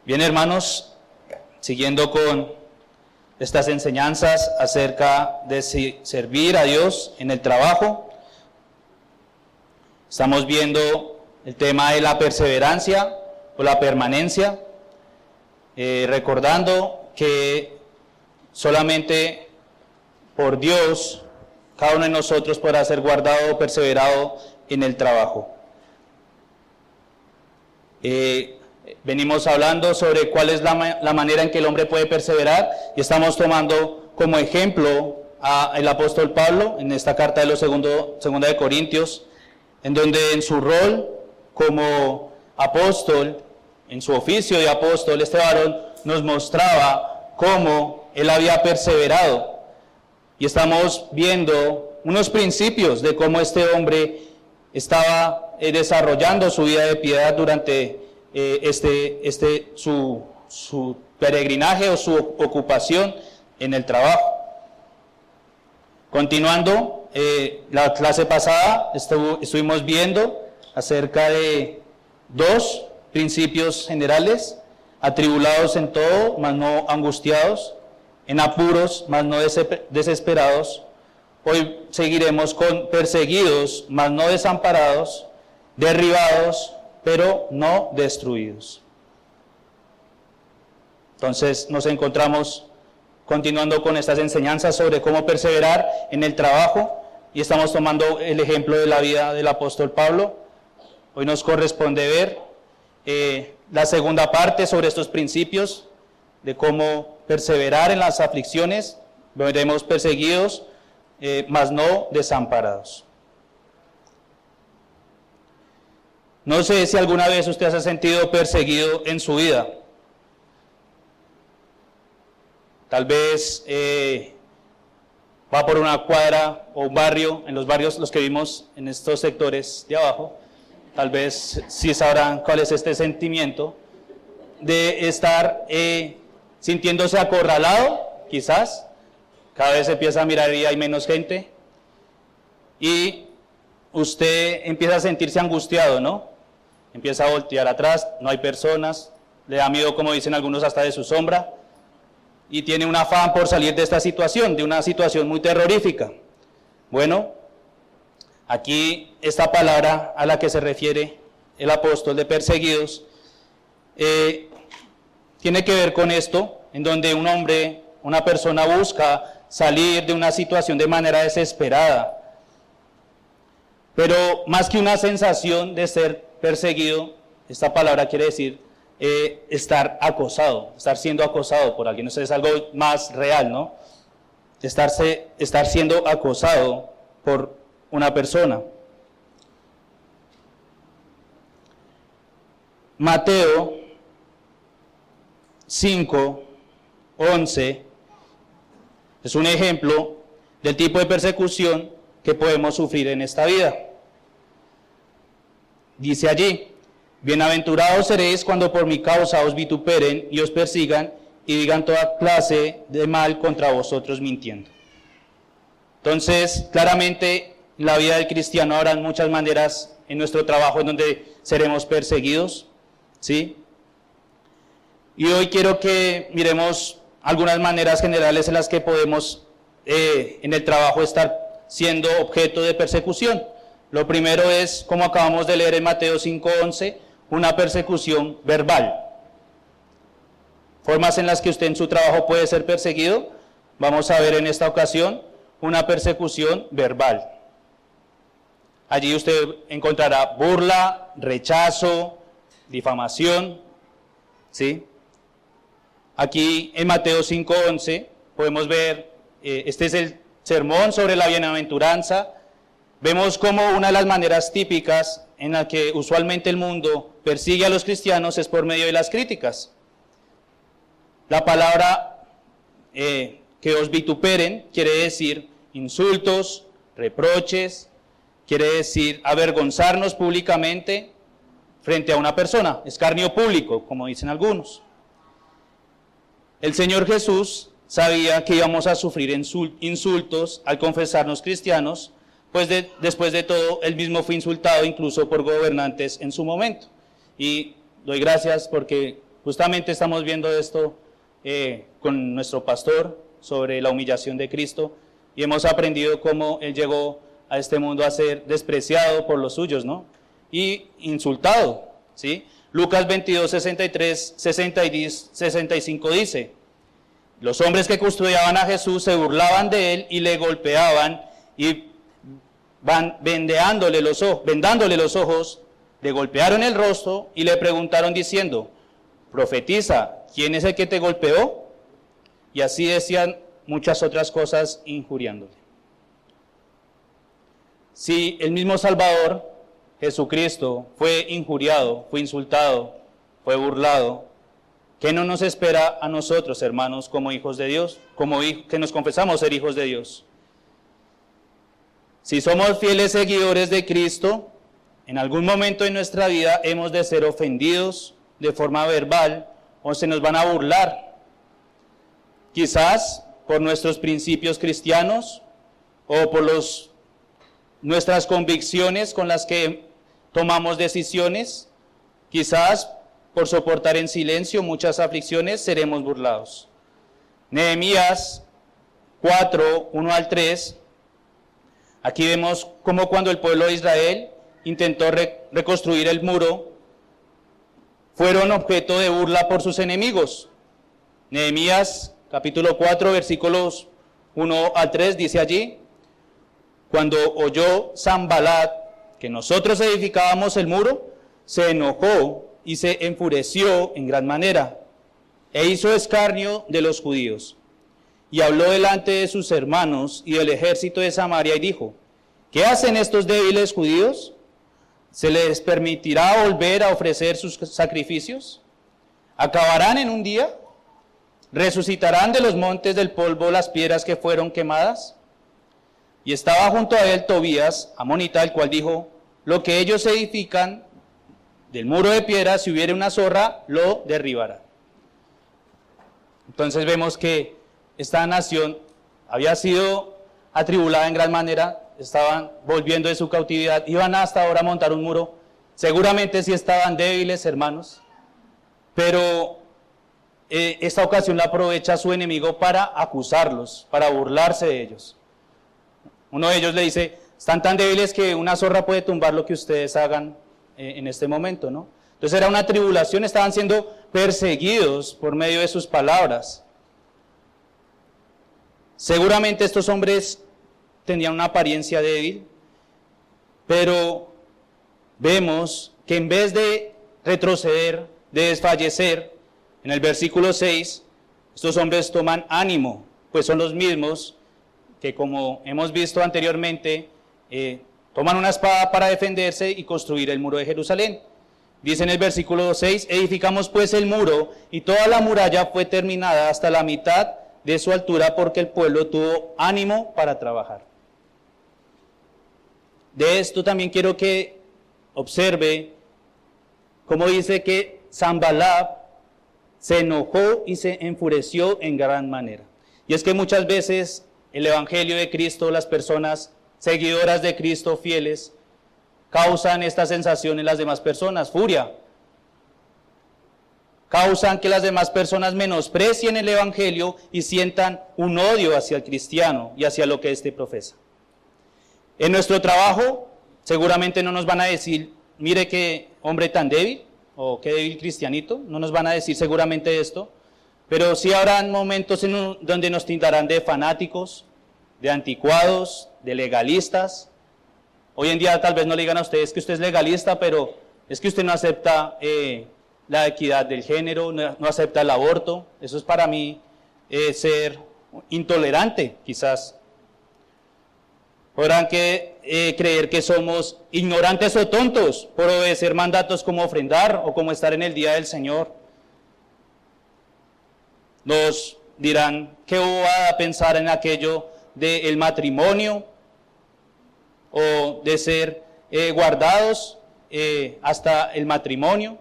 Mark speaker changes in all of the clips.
Speaker 1: Bien, hermanos, siguiendo con estas enseñanzas acerca de servir a Dios en el trabajo, estamos viendo el tema de la perseverancia o la permanencia, recordando que solamente por Dios cada uno de nosotros podrá ser guardado o perseverado en el trabajo. Venimos hablando sobre cuál es la manera en que el hombre puede perseverar y estamos tomando como ejemplo al apóstol Pablo en esta carta de los segunda de Corintios, en donde en su rol como apóstol, en su oficio de apóstol, este varón nos mostraba cómo él había perseverado. Y estamos viendo unos principios de cómo este hombre estaba desarrollando su vida de piedad durante su peregrinaje o su ocupación en el trabajo. Continuando, la clase pasada estuvimos viendo acerca de dos principios generales: atribulados en todo, mas no angustiados; en apuros, mas no desesperados. Hoy seguiremos con perseguidos, mas no desamparados; derribados, pero no destruidos. Entonces nos encontramos continuando con estas enseñanzas sobre cómo perseverar en el trabajo, y estamos tomando el ejemplo de la vida del apóstol Pablo. Hoy nos corresponde ver la segunda parte sobre estos principios de cómo perseverar en las aflicciones. Veremos perseguidos, mas no desamparados. No sé si alguna vez usted se ha sentido perseguido en su vida. Tal vez va por una cuadra o un barrio, en los barrios los que vimos en estos sectores de abajo, tal vez sí sabrán cuál es este sentimiento de estar sintiéndose acorralado, quizás. Cada vez empieza a mirar y hay menos gente, y usted empieza a sentirse angustiado, ¿no? Empieza a voltear atrás, no hay personas, le da miedo, como dicen algunos, hasta de su sombra, y tiene un afán por salir de esta situación, de una situación muy terrorífica. Bueno, aquí esta palabra a la que se refiere el apóstol de perseguidos tiene que ver con esto, en donde un hombre, una persona busca salir de una situación de manera desesperada. Pero más que una sensación de ser perseguido, esta palabra quiere decir estar acosado, estar siendo acosado por alguien. Eso es algo más real, ¿no? Estar siendo acosado por una persona. Mateo 5:11 es un ejemplo del tipo de persecución que podemos sufrir en esta vida. Dice allí: bienaventurados seréis cuando por mi causa os vituperen y os persigan y digan toda clase de mal contra vosotros mintiendo. Entonces, claramente, en la vida del cristiano habrá muchas maneras en nuestro trabajo en donde seremos perseguidos, ¿sí? Y hoy quiero que miremos algunas maneras generales en las que podemos en el trabajo estar siendo objeto de persecución. Lo primero es, como acabamos de leer en Mateo 5:11, una persecución verbal. Formas en las que usted en su trabajo puede ser perseguido. Vamos a ver en esta ocasión una persecución verbal. Allí usted encontrará burla, rechazo, difamación, ¿sí? Aquí en Mateo 5:11 podemos ver, este es el sermón sobre la bienaventuranza. Vemos como una de las maneras típicas en la que usualmente el mundo persigue a los cristianos es por medio de las críticas. La palabra que os vituperen quiere decir insultos, reproches, quiere decir avergonzarnos públicamente frente a una persona, escarnio público, como dicen algunos. El Señor Jesús sabía que íbamos a sufrir insultos al confesarnos cristianos, pues después de todo, él mismo fue insultado incluso por gobernantes en su momento. Y doy gracias porque Justamente estamos viendo esto con nuestro pastor sobre la humillación de Cristo y hemos aprendido cómo Él llegó a este mundo a ser despreciado por los suyos, ¿no? Y insultado, ¿sí? Lucas 22, 63, 65 dice: los hombres que custodiaban a Jesús se burlaban de Él y le golpeaban y vendándole los ojos, le golpearon el rostro y le preguntaron diciendo: profetiza, ¿quién es el que te golpeó? Y así decían muchas otras cosas injuriándole. Si el mismo Salvador, Jesucristo, fue injuriado, fue insultado, fue burlado, ¿qué no nos espera a nosotros, hermanos, como hijos de Dios, que nos confesamos ser hijos de Dios? Si somos fieles seguidores de Cristo, en algún momento de nuestra vida hemos de ser ofendidos de forma verbal o se nos van a burlar, quizás por nuestros principios cristianos o por nuestras convicciones con las que tomamos decisiones, quizás por soportar en silencio muchas aflicciones seremos burlados. Nehemías 4, 1 al 3, aquí vemos cómo cuando el pueblo de Israel intentó reconstruir el muro, fueron objeto de burla por sus enemigos. Nehemías capítulo 4, versículos 1 al 3 dice allí: cuando oyó Sanbalat que nosotros edificábamos el muro, se enojó y se enfureció en gran manera, e hizo escarnio de los judíos. Y habló delante de sus hermanos y del ejército de Samaria y dijo: ¿qué hacen estos débiles judíos? ¿Se les permitirá volver a ofrecer sus sacrificios? ¿Acabarán en un día? ¿Resucitarán de los montes del polvo las piedras que fueron quemadas? Y estaba junto a él Tobías, amonita, el cual dijo: lo que ellos edifican del muro de piedra, si hubiere una zorra, lo derribará. Entonces vemos que esta nación había sido atribulada en gran manera, estaban volviendo de su cautividad, iban hasta ahora a montar un muro, seguramente sí estaban débiles, hermanos, pero esta ocasión la aprovecha su enemigo para acusarlos, para burlarse de ellos. Uno de ellos le dice: están tan débiles que una zorra puede tumbar lo que ustedes hagan en este momento, ¿no? Entonces era una tribulación, estaban siendo perseguidos por medio de sus palabras. Seguramente estos hombres tenían una apariencia débil, pero vemos que en vez de retroceder, de desfallecer, en el versículo 6, estos hombres toman ánimo, pues son los mismos que, como hemos visto anteriormente, toman una espada para defenderse y construir el muro de Jerusalén. Dice en el versículo 6, edificamos pues el muro, y toda la muralla fue terminada hasta la mitad de su altura, porque el pueblo tuvo ánimo para trabajar. De esto también quiero que observe cómo dice que Sanbalat se enojó y se enfureció en gran manera. Y es que muchas veces el evangelio de Cristo, las personas seguidoras de Cristo fieles, causan esta sensación en las demás personas, furia. Causan que las demás personas menosprecien el evangelio y sientan un odio hacia el cristiano y hacia lo que éste profesa. En nuestro trabajo seguramente no nos van a decir: mire qué hombre tan débil, o qué débil cristianito, no nos van a decir seguramente esto, pero sí habrán momentos donde nos tildarán de fanáticos, de anticuados, de legalistas. Hoy en día tal vez no le digan a ustedes que usted es legalista, pero es que usted no acepta la equidad del género, no acepta el aborto. Eso es para mí ser intolerante, quizás. Podrán creer que somos ignorantes o tontos por obedecer mandatos como ofrendar o como estar en el día del Señor. Nos dirán: ¿qué va a pensar en aquello del matrimonio o de ser guardados hasta el matrimonio?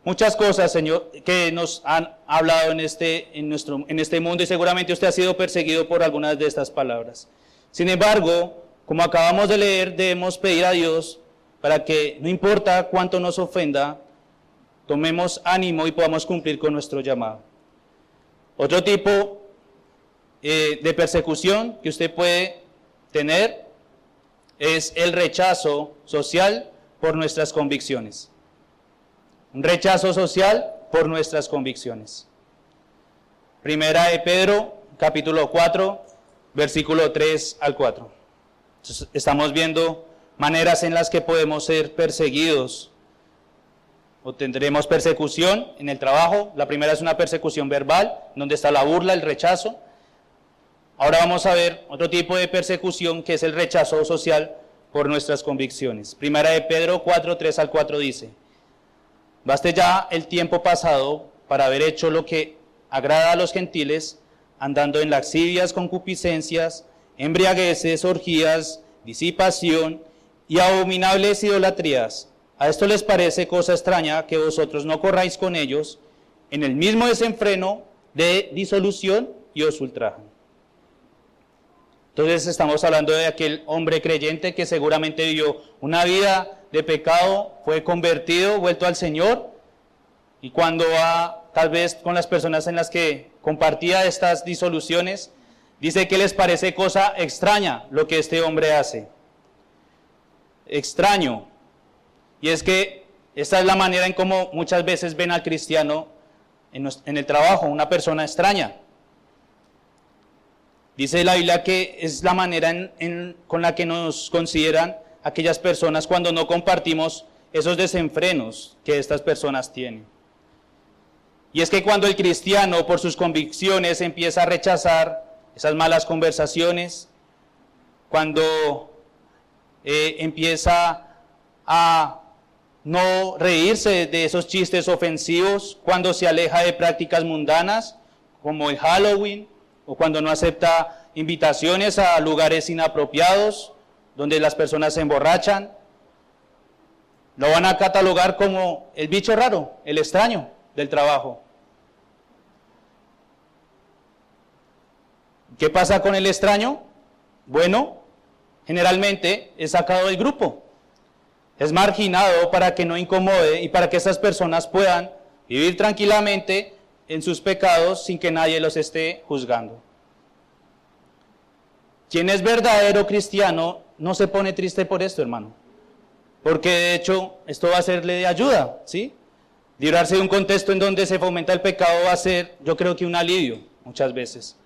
Speaker 1: Muchas cosas, Señor, que nos han hablado en este mundo, y seguramente usted ha sido perseguido por algunas de estas palabras. Sin embargo, como acabamos de leer, debemos pedir a Dios para que, no importa cuánto nos ofenda, tomemos ánimo y podamos cumplir con nuestro llamado. Otro tipo de persecución que usted puede tener es el rechazo social por nuestras convicciones. Un rechazo social por nuestras convicciones. Primera de Pedro, capítulo 4, versículo 3 al 4. Entonces, estamos viendo maneras en las que podemos ser perseguidos o tendremos persecución en el trabajo. La primera es una persecución verbal, donde está la burla, el rechazo. Ahora vamos a ver otro tipo de persecución que es el rechazo social por nuestras convicciones. Primera de Pedro 4, 3 al 4 dice: baste ya el tiempo pasado para haber hecho lo que agrada a los gentiles, andando en lascivias, concupiscencias, embriagueces, orgías, disipación y abominables idolatrías. A esto les parece cosa extraña que vosotros no corráis con ellos en el mismo desenfreno de disolución y os ultrajan. Entonces estamos hablando de aquel hombre creyente que seguramente vivió una vida de pecado, fue convertido, vuelto al Señor, y cuando va tal vez con las personas en las que compartía estas disoluciones, dice que les parece cosa extraña lo que este hombre hace. Extraño. Y es que esta es la manera en cómo muchas veces ven al cristiano en el trabajo, una persona extraña. Dice la Biblia que es la manera con la que nos consideran aquellas personas cuando no compartimos esos desenfrenos que estas personas tienen. Y es que cuando el cristiano por sus convicciones empieza a rechazar esas malas conversaciones, cuando empieza a no reírse de esos chistes ofensivos, cuando se aleja de prácticas mundanas como el Halloween, o cuando no acepta invitaciones a lugares inapropiados donde las personas se emborrachan, lo van a catalogar como el bicho raro, el extraño del trabajo. ¿Qué pasa con el extraño? Bueno, generalmente es sacado del grupo, es marginado para que no incomode y para que estas personas puedan vivir tranquilamente en sus pecados sin que nadie los esté juzgando. Quien es verdadero cristiano no se pone triste por esto, hermano, porque de hecho esto va a serle de ayuda, ¿sí? Librarse de un contexto en donde se fomenta el pecado va a ser, yo creo que un alivio muchas veces.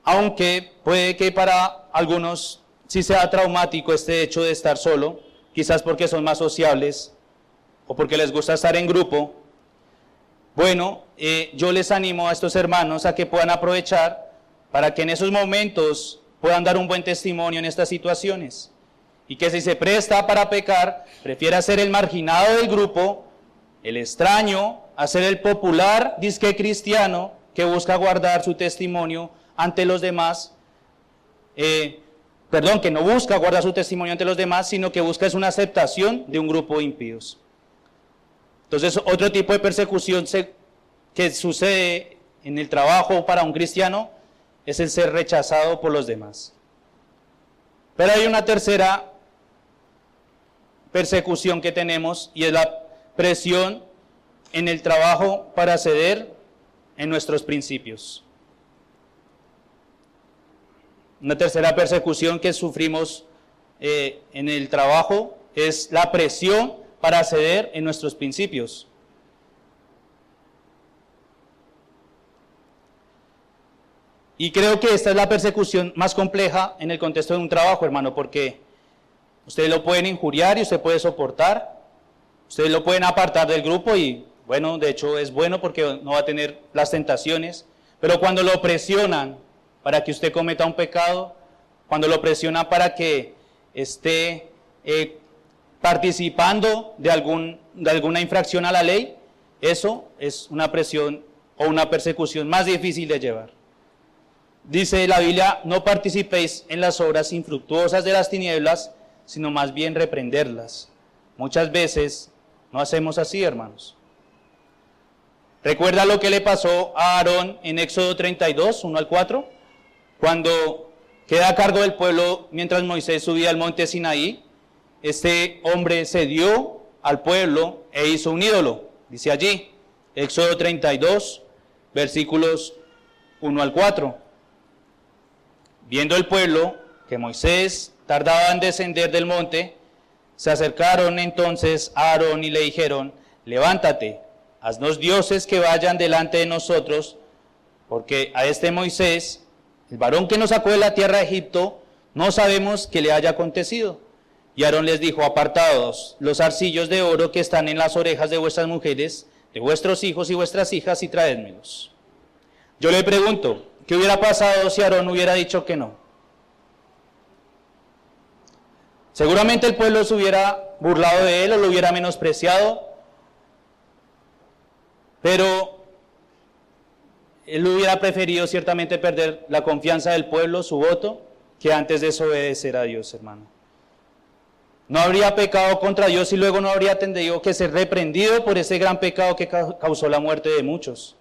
Speaker 1: Aunque puede que para algunos sí sea traumático este hecho de estar solo, quizás porque son más sociables o porque les gusta estar en grupo. Bueno, yo les animo a estos hermanos a que puedan aprovechar para que en esos momentos puedan dar un buen testimonio en estas situaciones. Y que si se presta para pecar, prefiera ser el marginado del grupo, el extraño, a ser el popular disque cristiano que busca guardar su testimonio ante los demás, que no busca guardar su testimonio ante los demás, sino que busca es una aceptación de un grupo de impíos. Entonces, otro tipo de persecución que sucede en el trabajo para un cristiano es el ser rechazado por los demás. Pero hay una tercera persecución que tenemos y es la presión en el trabajo para ceder en nuestros principios. Una tercera persecución que sufrimos en el trabajo es la presión para ceder en nuestros principios. Y creo que esta es la persecución más compleja en el contexto de un trabajo, hermano, porque ustedes lo pueden injuriar y usted puede soportar, ustedes lo pueden apartar del grupo y, bueno, de hecho es bueno porque no va a tener las tentaciones, pero cuando lo presionan para que usted cometa un pecado, cuando lo presionan para que esté participando de alguna infracción a la ley, eso es una presión o una persecución más difícil de llevar. Dice la Biblia, no participéis en las obras infructuosas de las tinieblas, sino más bien reprenderlas. Muchas veces no hacemos así, hermanos. ¿Recuerda lo que le pasó a Aarón en Éxodo 32, 1 al 4? Cuando queda a cargo del pueblo mientras Moisés subía al monte Sinaí, este hombre cedió al pueblo e hizo un ídolo. Dice allí, Éxodo 32, versículos 1 al 4. Viendo el pueblo que Moisés tardaba en descender del monte, se acercaron entonces a Aarón y le dijeron, levántate, haznos dioses que vayan delante de nosotros, porque a este Moisés, el varón que nos sacó de la tierra de Egipto, no sabemos qué le haya acontecido. Y Aarón les dijo, apartaos los arcillos de oro que están en las orejas de vuestras mujeres, de vuestros hijos y vuestras hijas, y traédmelos. Yo le pregunto, ¿qué hubiera pasado si Aarón hubiera dicho que no? Seguramente el pueblo se hubiera burlado de él o lo hubiera menospreciado, pero él hubiera preferido ciertamente perder la confianza del pueblo, su voto, que antes desobedecer a Dios, hermano. No habría pecado contra Dios y luego no habría tenido que ser reprendido por ese gran pecado que causó la muerte de muchos.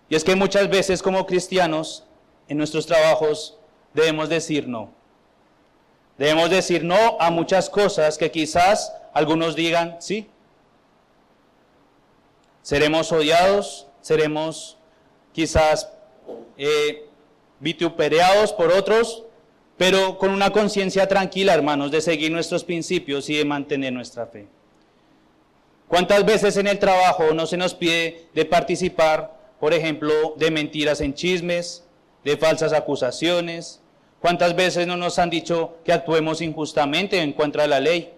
Speaker 1: Y es que muchas veces como cristianos, en nuestros trabajos, debemos decir no. Debemos decir no a muchas cosas que quizás algunos digan sí. Seremos odiados, seremos quizás vituperados por otros, pero con una conciencia tranquila, hermanos, de seguir nuestros principios y de mantener nuestra fe. ¿Cuántas veces en el trabajo no se nos pide de participar, por ejemplo, de mentiras en chismes, de falsas acusaciones? ¿Cuántas veces no nos han dicho que actuemos injustamente en contra de la ley?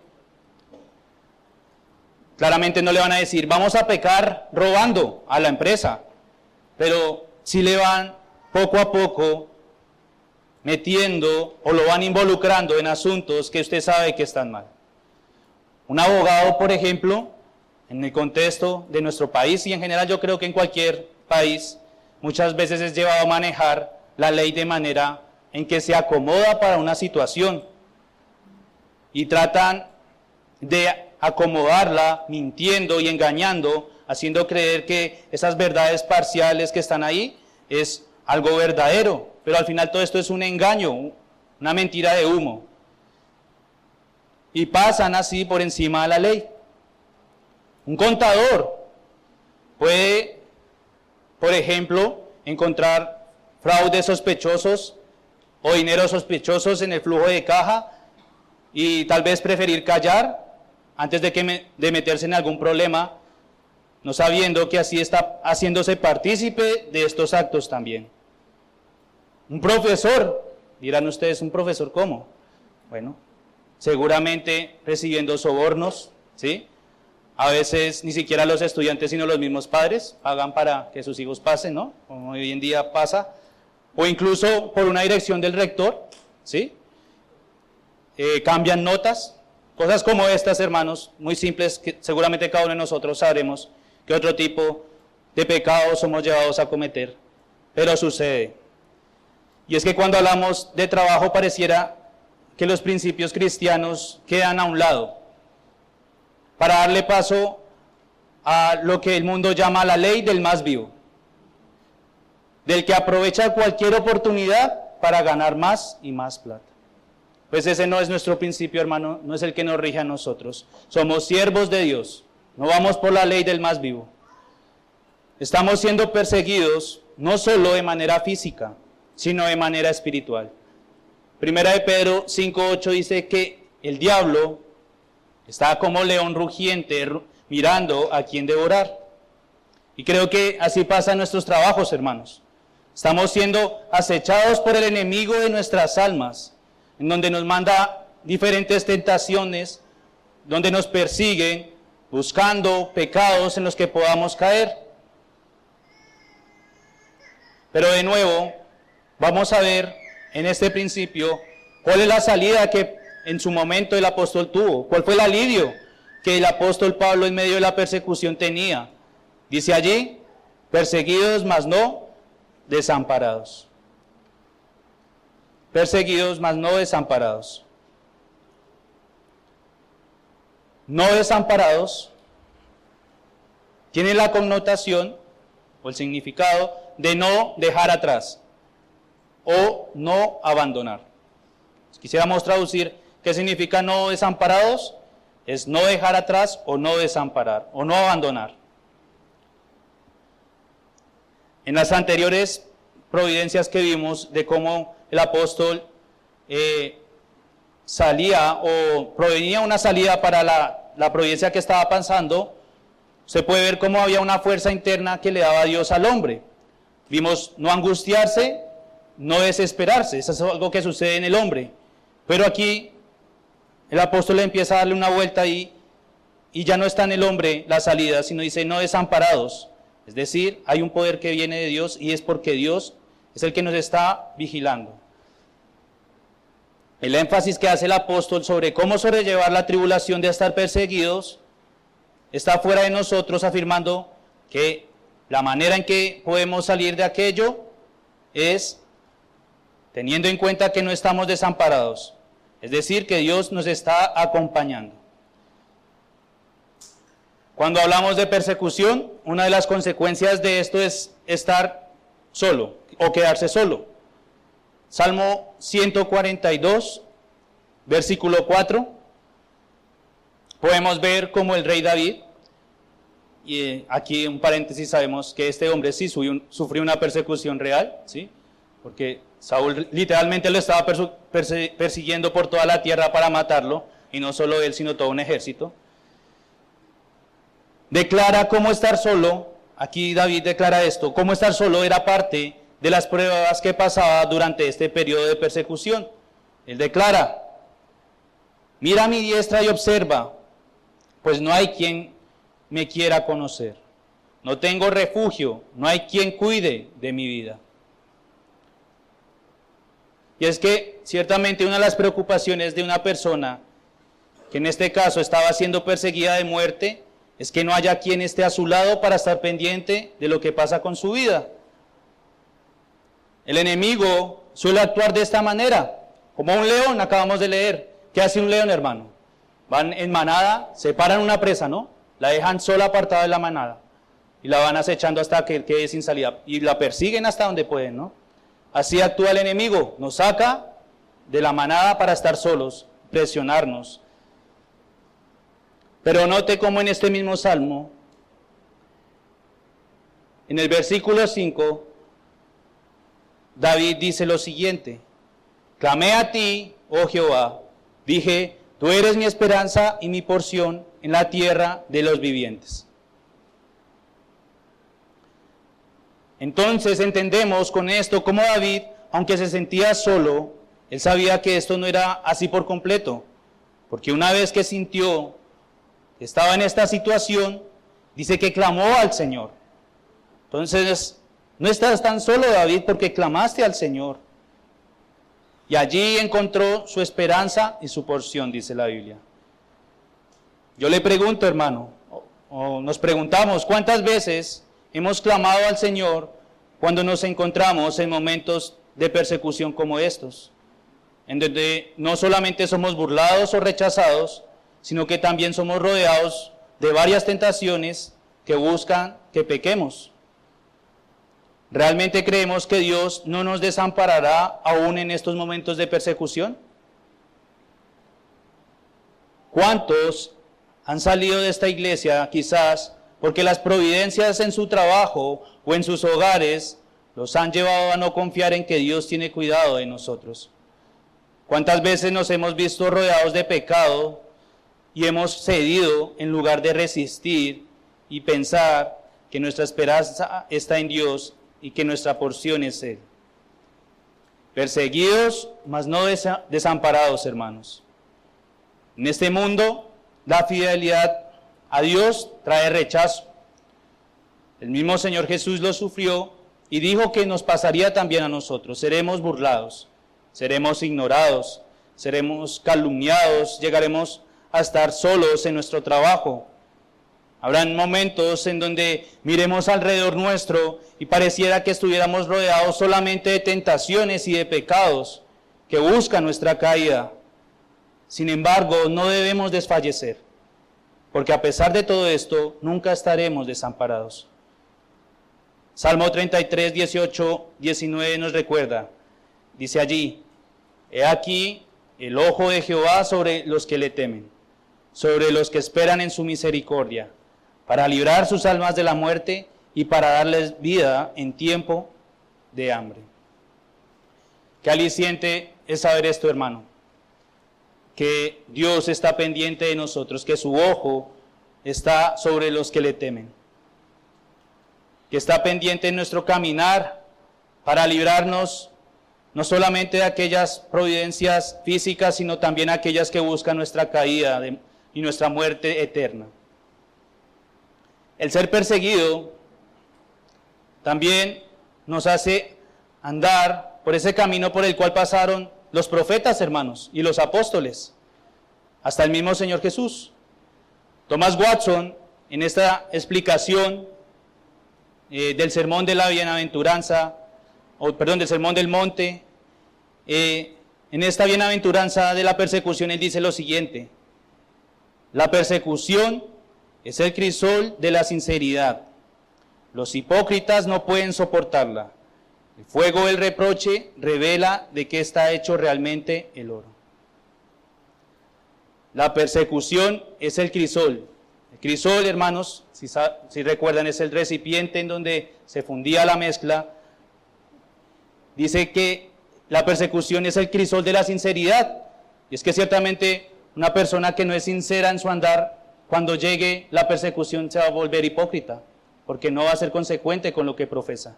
Speaker 1: Claramente no le van a decir, vamos a pecar robando a la empresa, pero sí le van poco a poco metiendo o lo van involucrando en asuntos que usted sabe que están mal. Un abogado, por ejemplo, en el contexto de nuestro país y en general yo creo que en cualquier país, muchas veces es llevado a manejar la ley de manera en que se acomoda para una situación y tratan de acomodarla mintiendo y engañando, haciendo creer que esas verdades parciales que están ahí es algo verdadero, pero al final todo esto es un engaño, una mentira de humo. Y pasan así por encima de la ley. Un contador puede, por ejemplo, encontrar fraudes sospechosos o dineros sospechosos en el flujo de caja y tal vez preferir callar antes de meterse en algún problema, no sabiendo que así está haciéndose partícipe de estos actos también. Un profesor, dirán ustedes, ¿un profesor cómo? Bueno, seguramente recibiendo sobornos, ¿sí? A veces ni siquiera los estudiantes, sino los mismos padres pagan para que sus hijos pasen, ¿no? Como hoy en día pasa. O incluso por una dirección del rector, ¿sí? Cambian notas, cosas como estas, hermanos, muy simples, que seguramente cada uno de nosotros sabremos que otro tipo de pecados somos llevados a cometer, pero sucede. Y es que cuando hablamos de trabajo pareciera que los principios cristianos quedan a un lado, para darle paso a lo que el mundo llama la ley del más vivo, del que aprovecha cualquier oportunidad para ganar más y más plata. Pues ese no es nuestro principio, hermano, no es el que nos rige a nosotros. Somos siervos de Dios, no vamos por la ley del más vivo. Estamos siendo perseguidos no solo de manera física, sino de manera espiritual. Primera de Pedro 5:8 dice que el diablo está como león rugiente mirando a quién devorar. Y creo que así pasa en nuestros trabajos, hermanos. Estamos siendo acechados por el enemigo de nuestras almas, en donde nos manda diferentes tentaciones, donde nos persiguen, buscando pecados en los que podamos caer. Pero de nuevo, vamos a ver en este principio cuál es la salida que en su momento el apóstol tuvo, cuál fue el alivio que el apóstol Pablo en medio de la persecución tenía. Dice allí, perseguidos mas no desamparados. Perseguidos mas no desamparados. No desamparados tiene la connotación o el significado de no dejar atrás o no abandonar. Quisiéramos traducir qué significa no desamparados. es no dejar atrás o no desamparar o no abandonar. En las anteriores providencias que vimos de cómo el apóstol salía o provenía una salida para la providencia que estaba pasando, se puede ver cómo había una fuerza interna que le daba Dios al hombre. Vimos no angustiarse, no desesperarse, eso es algo que sucede en el hombre. Pero aquí el apóstol empieza a darle una vuelta ahí y ya no está en el hombre la salida, sino dice no desamparados. Es decir, hay un poder que viene de Dios y es porque Dios es el que nos está vigilando. El énfasis que hace el apóstol sobre cómo sobrellevar la tribulación de estar perseguidos está fuera de nosotros, afirmando que la manera en que podemos salir de aquello es teniendo en cuenta que no estamos desamparados, es decir, que Dios nos está acompañando. Cuando hablamos de persecución, una de las consecuencias de esto es estar solo o quedarse solo. Salmo 142, versículo 4, podemos ver cómo el rey David, y aquí un paréntesis, sabemos que este hombre sí sufrió una persecución real, ¿sí? Porque Saúl literalmente lo estaba persiguiendo por toda la tierra para matarlo, y no solo él, sino todo un ejército. Declara cómo estar solo, aquí David declara esto, cómo estar solo era parte de las pruebas que pasaba durante este periodo de persecución. Él declara, mira a mi diestra y observa, pues no hay quien me quiera conocer. No tengo refugio, no hay quien cuide de mi vida. Y es que ciertamente una de las preocupaciones de una persona que en este caso estaba siendo perseguida de muerte es que no haya quien esté a su lado para estar pendiente de lo que pasa con su vida. El enemigo suele actuar de esta manera, como un león, acabamos de leer. ¿Qué hace un león, hermano? Van en manada, separan una presa, ¿no? La dejan sola apartada de la manada y la van acechando hasta que quede sin salida y la persiguen hasta donde pueden, ¿no? Así actúa el enemigo, nos saca de la manada para estar solos, presionarnos. Pero note cómo en este mismo salmo, en el versículo 5, David dice lo siguiente: clamé a ti, oh Jehová, dije, tú eres mi esperanza y mi porción en la tierra de los vivientes. Entonces entendemos con esto cómo David, aunque se sentía solo, él sabía que esto no era así por completo, porque una vez que sintió que estaba en esta situación, dice que clamó al Señor. Entonces, no estás tan solo, David, porque clamaste al Señor. Y allí encontró su esperanza y su porción, dice la Biblia. Yo le pregunto, hermano, o nos preguntamos, ¿cuántas veces hemos clamado al Señor cuando nos encontramos en momentos de persecución como estos? En donde no solamente somos burlados o rechazados, sino que también somos rodeados de varias tentaciones que buscan que pequemos. ¿Realmente creemos que Dios no nos desamparará aún en estos momentos de persecución? ¿Cuántos han salido de esta iglesia quizás porque las providencias en su trabajo o en sus hogares los han llevado a no confiar en que Dios tiene cuidado de nosotros? ¿Cuántas veces nos hemos visto rodeados de pecado y hemos cedido en lugar de resistir y pensar que nuestra esperanza está en Dios y que nuestra porción es Él? Perseguidos, mas no desamparados, hermanos. En este mundo, la fidelidad a Dios trae rechazo. El mismo Señor Jesús lo sufrió y dijo que nos pasaría también a nosotros. Seremos burlados, seremos ignorados, seremos calumniados, llegaremos a estar solos en nuestro trabajo. Habrán momentos en donde miremos alrededor nuestro y pareciera que estuviéramos rodeados solamente de tentaciones y de pecados que buscan nuestra caída. Sin embargo, no debemos desfallecer, porque a pesar de todo esto, nunca estaremos desamparados. Salmo 33, 18, 19 nos recuerda, dice allí, he aquí el ojo de Jehová sobre los que le temen, sobre los que esperan en su misericordia, para librar sus almas de la muerte y para darles vida en tiempo de hambre. Qué aliciente es saber esto, hermano, que Dios está pendiente de nosotros, que su ojo está sobre los que le temen, que está pendiente en nuestro caminar para librarnos no solamente de aquellas providencias físicas, sino también aquellas que buscan nuestra caída y nuestra muerte eterna. El ser perseguido también nos hace andar por ese camino por el cual pasaron los profetas, hermanos, y los apóstoles, hasta el mismo Señor Jesús. Thomas Watson, en esta explicación del sermón de la bienaventuranza, del sermón del monte, en esta bienaventuranza de la persecución, él dice lo siguiente: la persecución es el crisol de la sinceridad. Los hipócritas no pueden soportarla. El fuego del reproche revela de qué está hecho realmente el oro. La persecución es el crisol. El crisol, hermanos, si recuerdan, es el recipiente en donde se fundía la mezcla. Dice que la persecución es el crisol de la sinceridad. Y es que ciertamente una persona que no es sincera en su andar, cuando llegue la persecución se va a volver hipócrita, porque no va a ser consecuente con lo que profesa.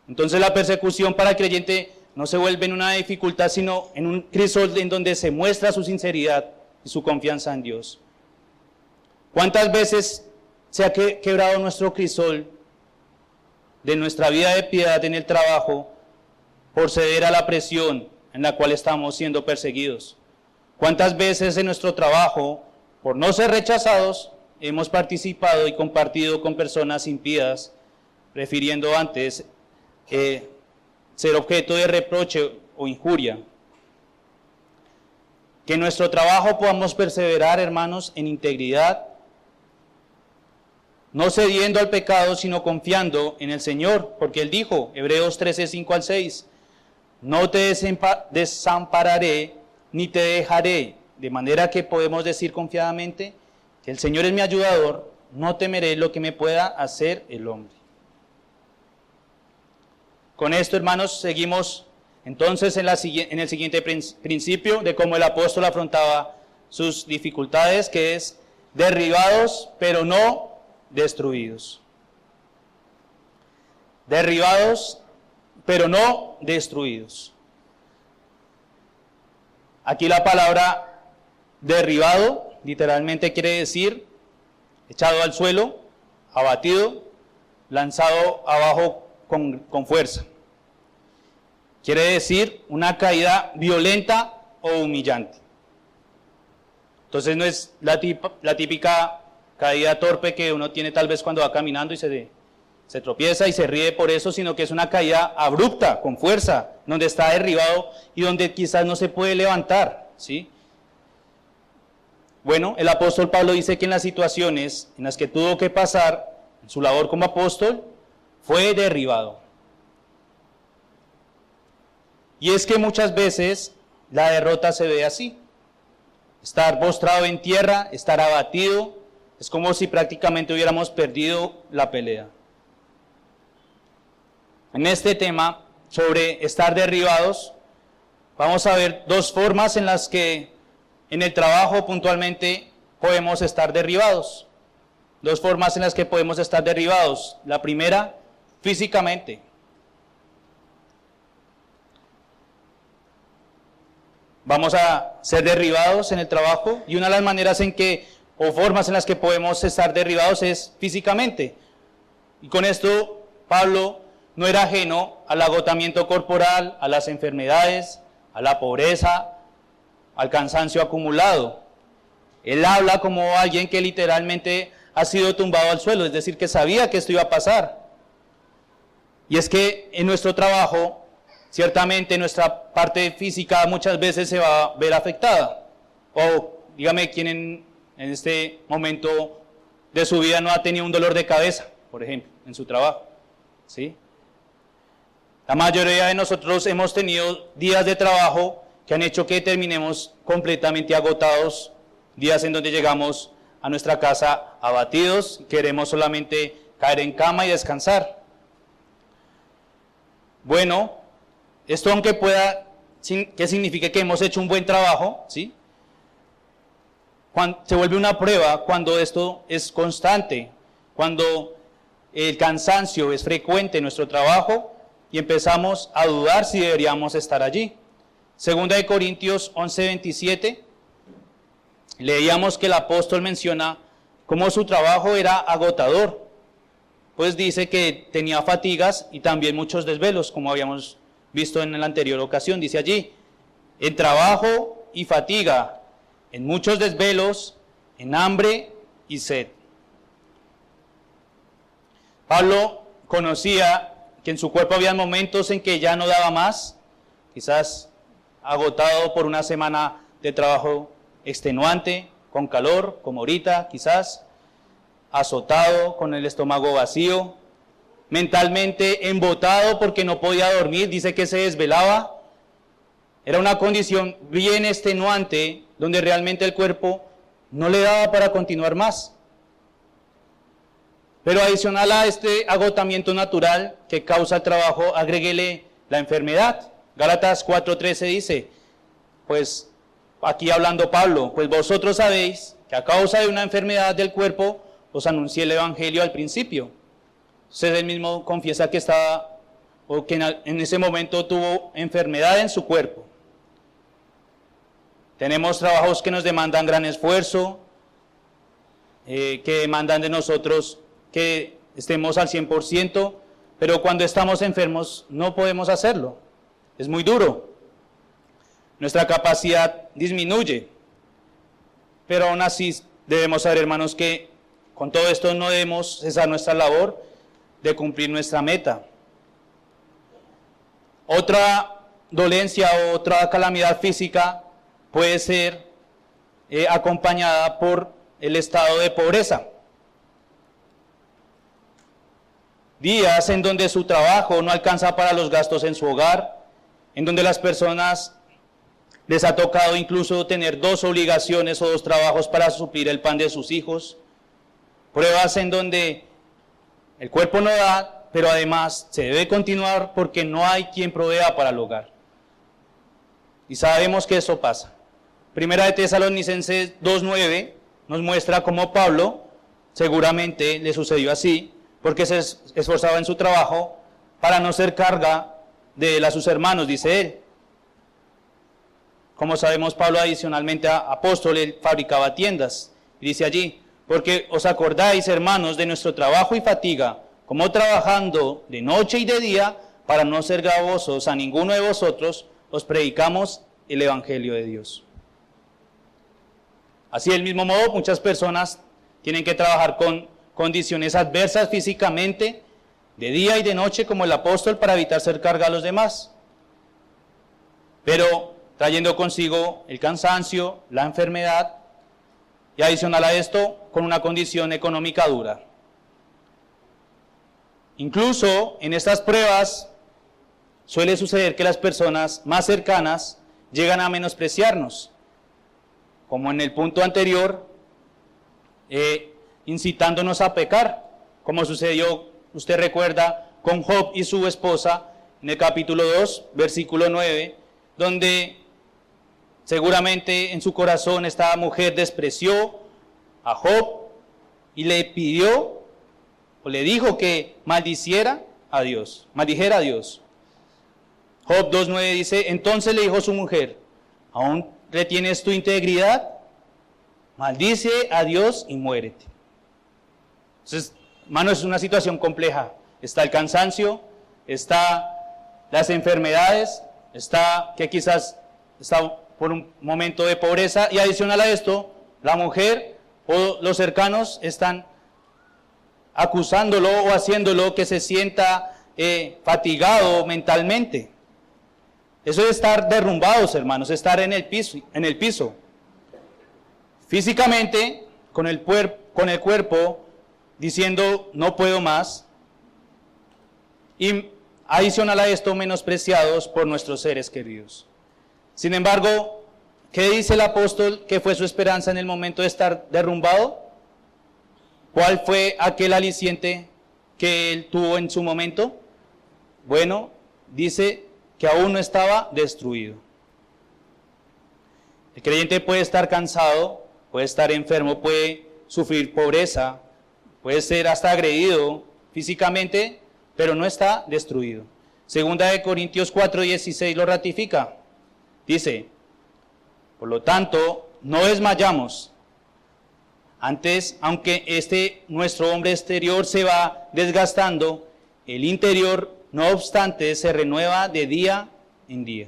Speaker 1: Entonces la persecución para el creyente no se vuelve en una dificultad, sino en un crisol en donde se muestra su sinceridad y su confianza en Dios. ¿Cuántas veces se ha quebrado nuestro crisol de nuestra vida de piedad en el trabajo por ceder a la presión en la cual estamos siendo perseguidos? ¿Cuántas veces en nuestro trabajo, por no ser rechazados, hemos participado y compartido con personas impías, prefiriendo antes ser objeto de reproche o injuria? Que en nuestro trabajo podamos perseverar, hermanos, en integridad, no cediendo al pecado, sino confiando en el Señor, porque Él dijo, Hebreos 13, 5 al 6, no te desampararé ni te dejaré, de manera que podemos decir confiadamente que el Señor es mi ayudador, no temeré lo que me pueda hacer el hombre. Con esto, hermanos, seguimos entonces en el siguiente principio de cómo el apóstol afrontaba sus dificultades, que es derribados, pero no destruidos. Derribados, pero no destruidos. Aquí la palabra derribado literalmente quiere decir echado al suelo, abatido, lanzado abajo con fuerza. Quiere decir una caída violenta o humillante. Entonces no es la típica caída torpe que uno tiene tal vez cuando va caminando y se tropieza y se ríe por eso, sino que es una caída abrupta, con fuerza, donde está derribado y donde quizás no se puede levantar, ¿sí? Bueno, el apóstol Pablo dice que en las situaciones en las que tuvo que pasar en su labor como apóstol, fue derribado. Y es que muchas veces la derrota se ve así: estar postrado en tierra, estar abatido, es como si prácticamente hubiéramos perdido la pelea. En este tema sobre estar derribados, vamos a ver dos formas en las que en el trabajo puntualmente podemos estar derribados. Dos formas en las que podemos estar derribados. La primera, físicamente. Vamos a ser derribados en el trabajo, y una de las maneras o formas en las que podemos estar derribados es físicamente. Y con esto Pablo no era ajeno al agotamiento corporal, a las enfermedades, a la pobreza, al cansancio acumulado. Él habla como alguien que literalmente ha sido tumbado al suelo, es decir, que sabía que esto iba a pasar. Y es que en nuestro trabajo, ciertamente nuestra parte física muchas veces se va a ver afectada. O dígame quién en este momento de su vida no ha tenido un dolor de cabeza, por ejemplo, en su trabajo, ¿sí? La mayoría de nosotros hemos tenido días de trabajo que han hecho que terminemos completamente agotados días en donde llegamos a nuestra casa abatidos, queremos solamente caer en cama y descansar. Bueno, esto aunque pueda, que signifique que hemos hecho un buen trabajo, ¿sí? Se vuelve una prueba cuando esto es constante, cuando el cansancio es frecuente en nuestro trabajo y empezamos a dudar si deberíamos estar allí. Segunda de Corintios 11:27, leíamos que el apóstol menciona cómo su trabajo era agotador, pues dice que tenía fatigas y también muchos desvelos, como habíamos visto en la anterior ocasión. Dice allí, en trabajo y fatiga, en muchos desvelos, en hambre y sed. Pablo conocía que en su cuerpo había momentos en que ya no daba más, quizás agotado por una semana de trabajo extenuante, con calor, como ahorita quizás, azotado, con el estómago vacío, mentalmente embotado porque no podía dormir, dice que se desvelaba. Era una condición bien extenuante donde realmente el cuerpo no le daba para continuar más. Pero adicional a este agotamiento natural que causa el trabajo, agréguele la enfermedad. Gálatas 4:13 dice, pues aquí hablando Pablo, pues vosotros sabéis que a causa de una enfermedad del cuerpo os anuncié el evangelio al principio. Usted mismo confiesa que estaba, o que en ese momento tuvo enfermedad en su cuerpo. Tenemos trabajos que nos demandan gran esfuerzo, que demandan de nosotros que estemos al 100%, pero cuando estamos enfermos no podemos hacerlo. Es muy duro. Nuestra capacidad disminuye. Pero aún así debemos saber, hermanos, que con todo esto no debemos cesar nuestra labor de cumplir nuestra meta. Otra dolencia o otra calamidad física puede ser acompañada por el estado de pobreza. Días en donde su trabajo no alcanza para los gastos en su hogar, en donde las personas les ha tocado incluso tener 2 obligaciones o 2 trabajos para suplir el pan de sus hijos. Pruebas en donde el cuerpo no da, pero además se debe continuar porque no hay quien provea para el hogar. Y sabemos que eso pasa. Primera de Tesalonicenses 2:9 nos muestra cómo Pablo seguramente le sucedió así, porque se esforzaba en su trabajo para no ser carga de él a sus hermanos, dice él. Como sabemos, Pablo adicionalmente apóstol, él fabricaba tiendas. Y dice allí, porque os acordáis, hermanos, de nuestro trabajo y fatiga, como trabajando de noche y de día, para no ser gravosos a ninguno de vosotros, os predicamos el evangelio de Dios. Así del mismo modo, muchas personas tienen que trabajar con condiciones adversas físicamente, de día y de noche, como el apóstol, para evitar ser carga a los demás. Pero trayendo consigo el cansancio, la enfermedad, y adicional a esto, con una condición económica dura. Incluso en estas pruebas suele suceder que las personas más cercanas llegan a menospreciarnos, como en el punto anterior, incitándonos a pecar, como sucedió, usted recuerda, con Job y su esposa, en el capítulo 2, versículo 9, donde seguramente en su corazón esta mujer despreció a Job y le pidió, o le dijo que maldijera a Dios. Job 2:9 dice, entonces le dijo su mujer, ¿aún retienes tu integridad? Maldice a Dios y muérete. Entonces, hermano, es una situación compleja. Está el cansancio, está las enfermedades, está que quizás está por un momento de pobreza, y adicional a esto, la mujer o los cercanos están acusándolo o haciéndolo que se sienta fatigado mentalmente. Eso es estar derrumbados, hermanos, estar en el piso. Físicamente, con el cuerpo diciendo no puedo más, y adicional a esto, menospreciados por nuestros seres queridos. Sin embargo, ¿Qué dice el apóstol que fue su esperanza en el momento de estar derrumbado? ¿Cuál fue aquel aliciente que él tuvo en su momento? Bueno, dice que aún no estaba destruido. El creyente puede estar cansado, puede estar enfermo, puede sufrir pobreza, puede ser hasta agredido físicamente, pero no está destruido. Segunda de Corintios 4:16 lo ratifica. Dice, por lo tanto, no desmayamos. Antes, aunque nuestro hombre exterior se va desgastando, el interior, no obstante, se renueva de día en día.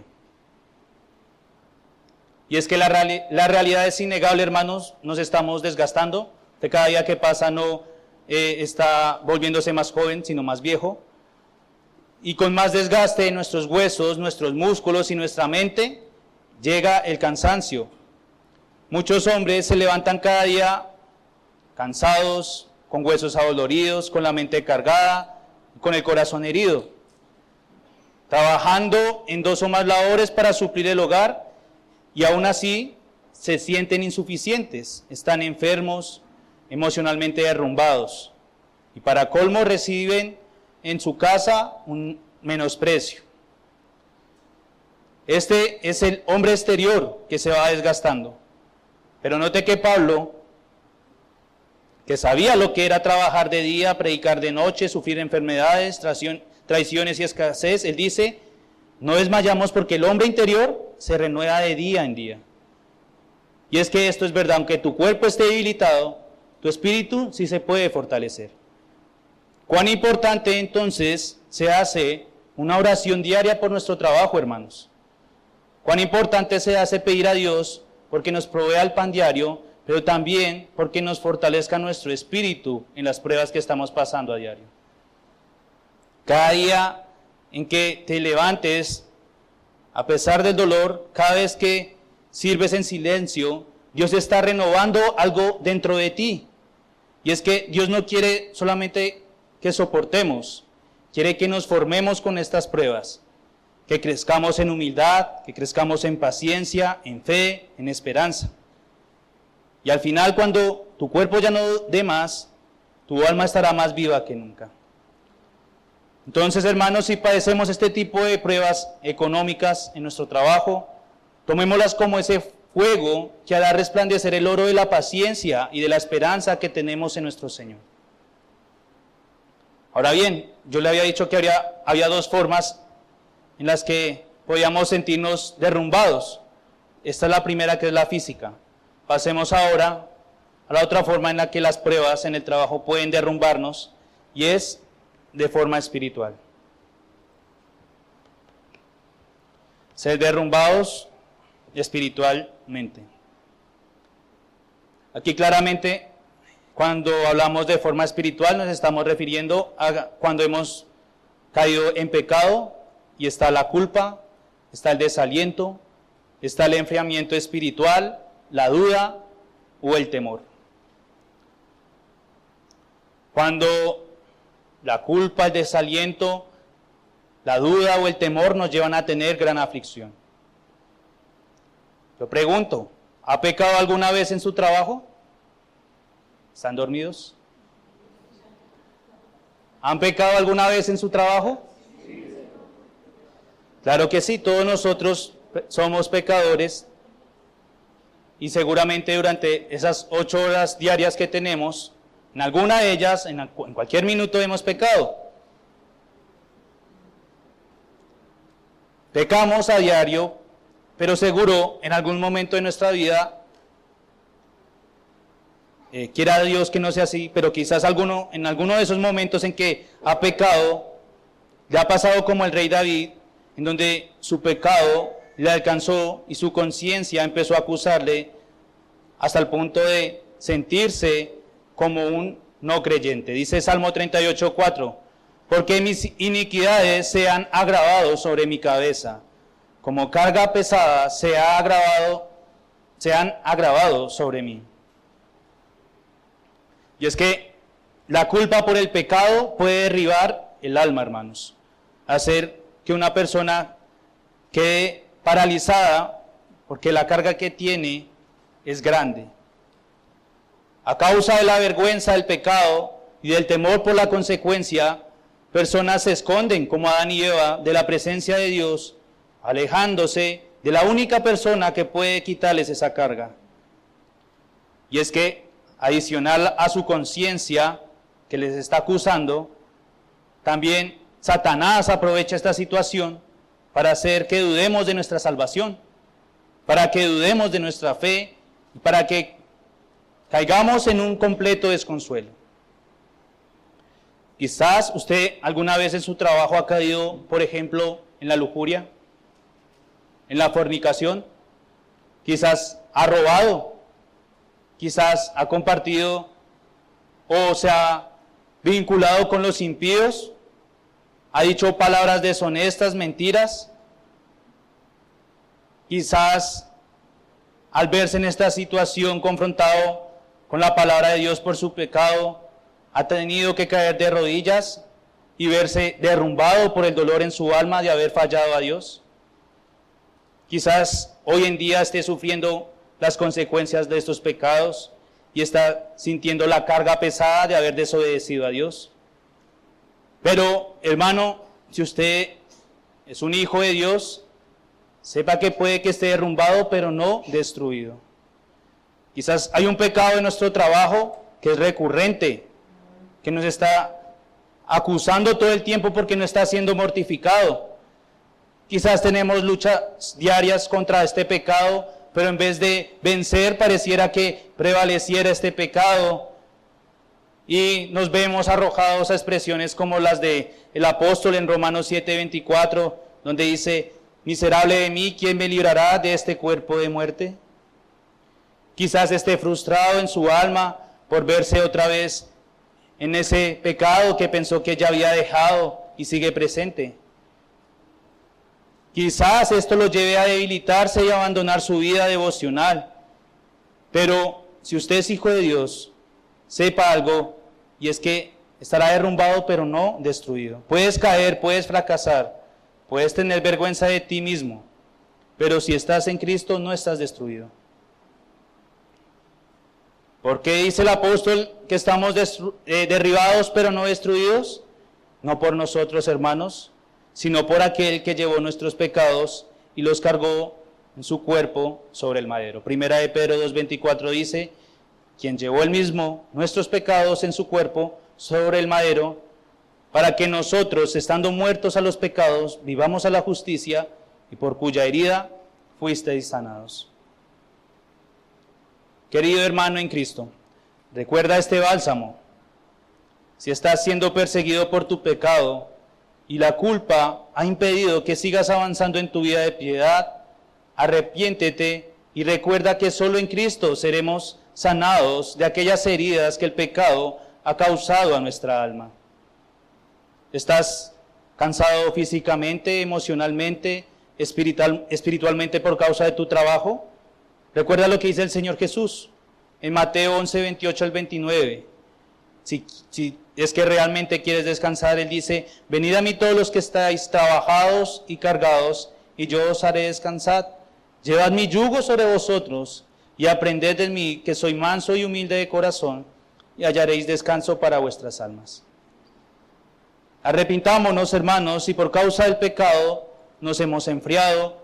Speaker 1: Y es que la realidad es innegable, hermanos, nos estamos desgastando. De cada día que pasa no está volviéndose más joven, sino más viejo. Y con más desgaste en nuestros huesos, nuestros músculos y nuestra mente, llega el cansancio. Muchos hombres se levantan cada día cansados, con huesos adoloridos, con la mente cargada, con el corazón herido, trabajando en 2 o más labores para suplir el hogar, y aún así se sienten insuficientes, están enfermos, emocionalmente derrumbados, y para colmo reciben en su casa un menosprecio. Este es el hombre exterior que se va desgastando. Pero note que Pablo, que sabía lo que era trabajar de día, predicar de noche, sufrir enfermedades, traiciones y escasez, él dice, no desmayamos porque el hombre interior se renueva de día en día. Y es que esto es verdad, aunque tu cuerpo esté debilitado, tu espíritu sí se puede fortalecer. Cuán importante entonces se hace una oración diaria por nuestro trabajo, hermanos. Cuán importante se hace pedir a Dios porque nos provea el pan diario, pero también porque nos fortalezca nuestro espíritu en las pruebas que estamos pasando a diario. Cada día en que te levantes, a pesar del dolor, cada vez que sirves en silencio, Dios está renovando algo dentro de ti. Y es que Dios no quiere solamente que soportemos, quiere que nos formemos con estas pruebas, que crezcamos en humildad, que crezcamos en paciencia, en fe, en esperanza. Y al final, cuando tu cuerpo ya no dé más, tu alma estará más viva que nunca. Entonces, hermanos, si padecemos este tipo de pruebas económicas en nuestro trabajo, tomémoslas como ese fuego que hará resplandecer el oro de la paciencia y de la esperanza que tenemos en nuestro Señor. Ahora bien, yo le había dicho que había 2 formas en las que podíamos sentirnos derrumbados. Esta es la primera, que es la física. Pasemos ahora a la otra forma en la que las pruebas en el trabajo pueden derrumbarnos, y es de forma espiritual. Ser derrumbados espiritualmente. Aquí claramente, cuando hablamos de forma espiritual, nos estamos refiriendo a cuando hemos caído en pecado, y está la culpa, está el desaliento, está el enfriamiento espiritual, la duda o el temor. Cuando la culpa, el desaliento, la duda o el temor nos llevan a tener gran aflicción. Yo pregunto, ¿ha pecado alguna vez en su trabajo? ¿Están dormidos? ¿Han pecado alguna vez en su trabajo? Claro que sí, todos nosotros somos pecadores, y seguramente durante esas 8 horas diarias que tenemos, en alguna de ellas, en cualquier minuto hemos pecado. Pecamos a diario, pero seguro en algún momento de nuestra vida, quiera Dios que no sea así, pero quizás en alguno de esos momentos en que ha pecado, le ha pasado como el rey David, en donde su pecado le alcanzó y su conciencia empezó a acusarle hasta el punto de sentirse como un no creyente. Dice Salmo 38:4, porque mis iniquidades se han agravado sobre mi cabeza, como carga pesada se han agravado sobre mí. Y es que la culpa por el pecado puede derribar el alma, hermanos, hacer que una persona quede paralizada porque la carga que tiene es grande. A causa de la vergüenza del pecado y del temor por la consecuencia, personas se esconden como Adán y Eva de la presencia de Dios, alejándose de la única persona que puede quitarles esa carga. Y es que, adicional a su conciencia que les está acusando, también Satanás aprovecha esta situación para hacer que dudemos de nuestra salvación, para que dudemos de nuestra fe y para que caigamos en un completo desconsuelo. Quizás usted alguna vez en su trabajo ha caído, por ejemplo, en la lujuria, en la fornicación, quizás ha robado, quizás ha compartido o se ha vinculado con los impíos, ha dicho palabras deshonestas, mentiras. Quizás al verse en esta situación confrontado con la palabra de Dios por su pecado, ha tenido que caer de rodillas y verse derrumbado por el dolor en su alma de haber fallado a Dios. Quizás hoy en día esté sufriendo las consecuencias de estos pecados y está sintiendo la carga pesada de haber desobedecido a Dios. Pero, hermano, si usted es un hijo de Dios, sepa que puede que esté derrumbado, pero no destruido. Quizás hay un pecado en nuestro trabajo que es recurrente, que nos está acusando todo el tiempo porque no está siendo mortificado. Quizás tenemos luchas diarias contra este pecado, pero en vez de vencer pareciera que prevaleciera este pecado. Y nos vemos arrojados a expresiones como las de el apóstol en Romanos 7:24, donde dice: miserable de mí, ¿quién me librará de este cuerpo de muerte? Quizás esté frustrado en su alma por verse otra vez en ese pecado que pensó que ya había dejado y sigue presente. Quizás esto lo lleve a debilitarse y a abandonar su vida devocional. Pero si usted es hijo de Dios, sepa algo, y es que estará derrumbado pero no destruido. Puedes caer, puedes fracasar, puedes tener vergüenza de ti mismo, pero si estás en Cristo no estás destruido. ¿Por qué dice el apóstol que estamos derribados pero no destruidos? No por nosotros, hermanos, sino por aquel que llevó nuestros pecados y los cargó en su cuerpo sobre el madero. Primera de Pedro 2:24 dice: quien llevó él mismo nuestros pecados en su cuerpo sobre el madero, para que nosotros, estando muertos a los pecados, vivamos a la justicia, y por cuya herida fuisteis sanados. Querido hermano en Cristo, recuerda este bálsamo. Si estás siendo perseguido por tu pecado y la culpa ha impedido que sigas avanzando en tu vida de piedad, arrepiéntete y recuerda que solo en Cristo seremos sanados de aquellas heridas que el pecado ha causado a nuestra alma. ¿Estás cansado físicamente, emocionalmente, espiritualmente por causa de tu trabajo? Recuerda lo que dice el Señor Jesús en Mateo 11:28 al 29. Si es que realmente quieres descansar, Él dice: venid a mí todos los que estáis trabajados y cargados, y yo os haré descansar. Llevad mi yugo sobre vosotros, y aprended de mí, que soy manso y humilde de corazón, y hallaréis descanso para vuestras almas. Arrepintámonos, hermanos, si por causa del pecado nos hemos enfriado,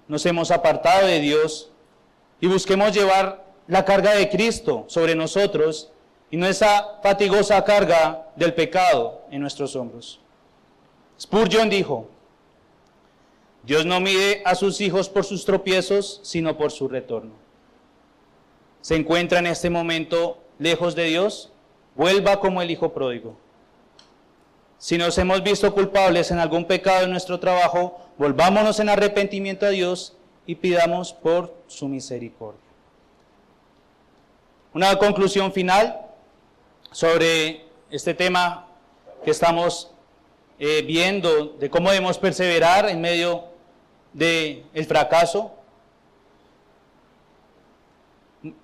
Speaker 1: nos hemos apartado de Dios, y busquemos llevar la carga de Cristo sobre nosotros, y no esa fatigosa carga del pecado en nuestros hombros. Spurgeon dijo: Dios no mide a sus hijos por sus tropiezos, sino por su retorno. ¿Se encuentra en este momento lejos de Dios? Vuelva como el hijo pródigo. Si nos hemos visto culpables en algún pecado en nuestro trabajo, volvámonos en arrepentimiento a Dios y pidamos por su misericordia. Una conclusión final sobre este tema que estamos viendo, de cómo debemos perseverar en medio del fracaso.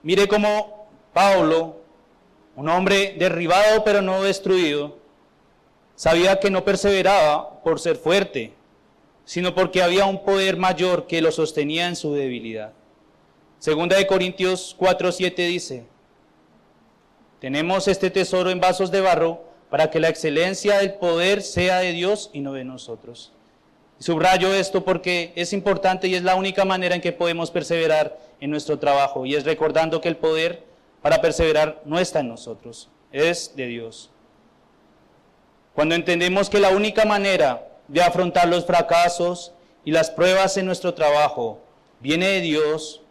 Speaker 1: Mire cómo Pablo, un hombre derribado pero no destruido, sabía que no perseveraba por ser fuerte, sino porque había un poder mayor que lo sostenía en su debilidad. Segunda de Corintios 4:7 dice: tenemos este tesoro en vasos de barro para que la excelencia del poder sea de Dios y no de nosotros. Subrayo esto porque es importante y es la única manera en que podemos perseverar en nuestro trabajo, y es recordando que el poder para perseverar no está en nosotros, es de Dios. Cuando entendemos que la única manera de afrontar los fracasos y las pruebas en nuestro trabajo viene de Dios,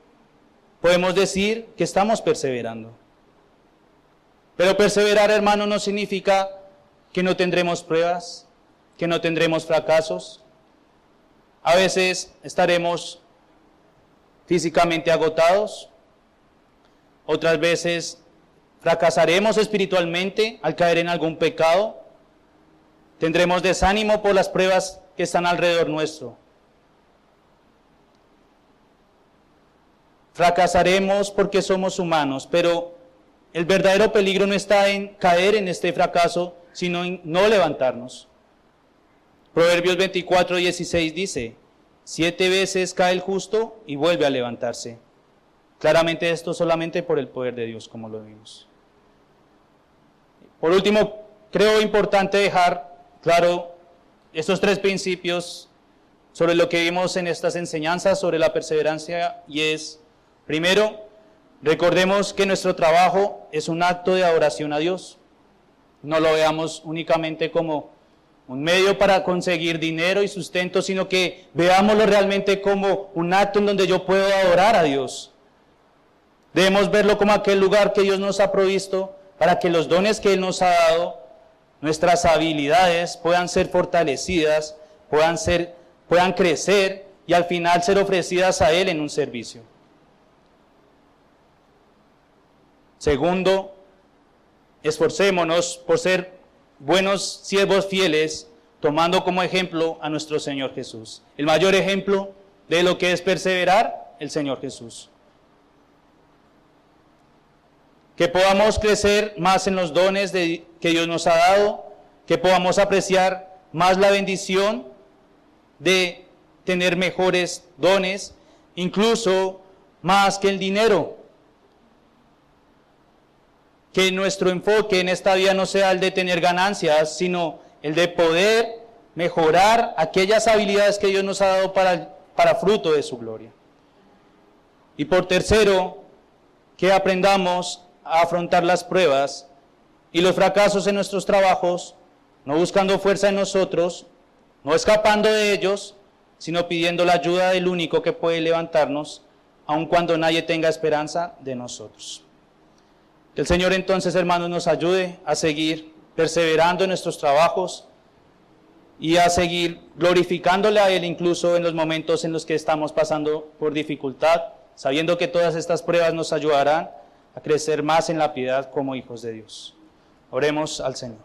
Speaker 1: podemos decir que estamos perseverando. Pero perseverar, hermano, no significa que no tendremos pruebas, que no tendremos fracasos. A veces estaremos físicamente agotados, otras veces fracasaremos espiritualmente al caer en algún pecado, tendremos desánimo por las pruebas que están alrededor nuestro. Fracasaremos porque somos humanos, pero el verdadero peligro no está en caer en este fracaso, sino en no levantarnos. Proverbios 24:16 dice: 7 veces cae el justo y vuelve a levantarse. Claramente esto solamente por el poder de Dios, como lo vimos. Por último, creo importante dejar claro estos 3 principios sobre lo que vimos en estas enseñanzas sobre la perseverancia, y es: primero, recordemos que nuestro trabajo es un acto de adoración a Dios. No lo veamos únicamente como un medio para conseguir dinero y sustento, sino que veámoslo realmente como un acto en donde yo puedo adorar a Dios. Debemos verlo como aquel lugar que Dios nos ha provisto para que los dones que Él nos ha dado, nuestras habilidades, puedan ser fortalecidas, puedan crecer y al final ser ofrecidas a Él en un servicio. Segundo, esforcémonos por ser buenos siervos fieles, tomando como ejemplo a nuestro Señor Jesús. El mayor ejemplo de lo que es perseverar, el Señor Jesús. Que podamos crecer más en los dones que Dios nos ha dado, que podamos apreciar más la bendición de tener mejores dones, incluso más que el dinero. Que nuestro enfoque en esta vida no sea el de tener ganancias, sino el de poder mejorar aquellas habilidades que Dios nos ha dado para fruto de su gloria. Y por tercero, que aprendamos a afrontar las pruebas y los fracasos en nuestros trabajos, no buscando fuerza en nosotros, no escapando de ellos, sino pidiendo la ayuda del único que puede levantarnos, aun cuando nadie tenga esperanza de nosotros. Que el Señor entonces, hermanos, nos ayude a seguir perseverando en nuestros trabajos y a seguir glorificándole a Él incluso en los momentos en los que estamos pasando por dificultad, sabiendo que todas estas pruebas nos ayudarán a crecer más en la piedad como hijos de Dios. Oremos al Señor.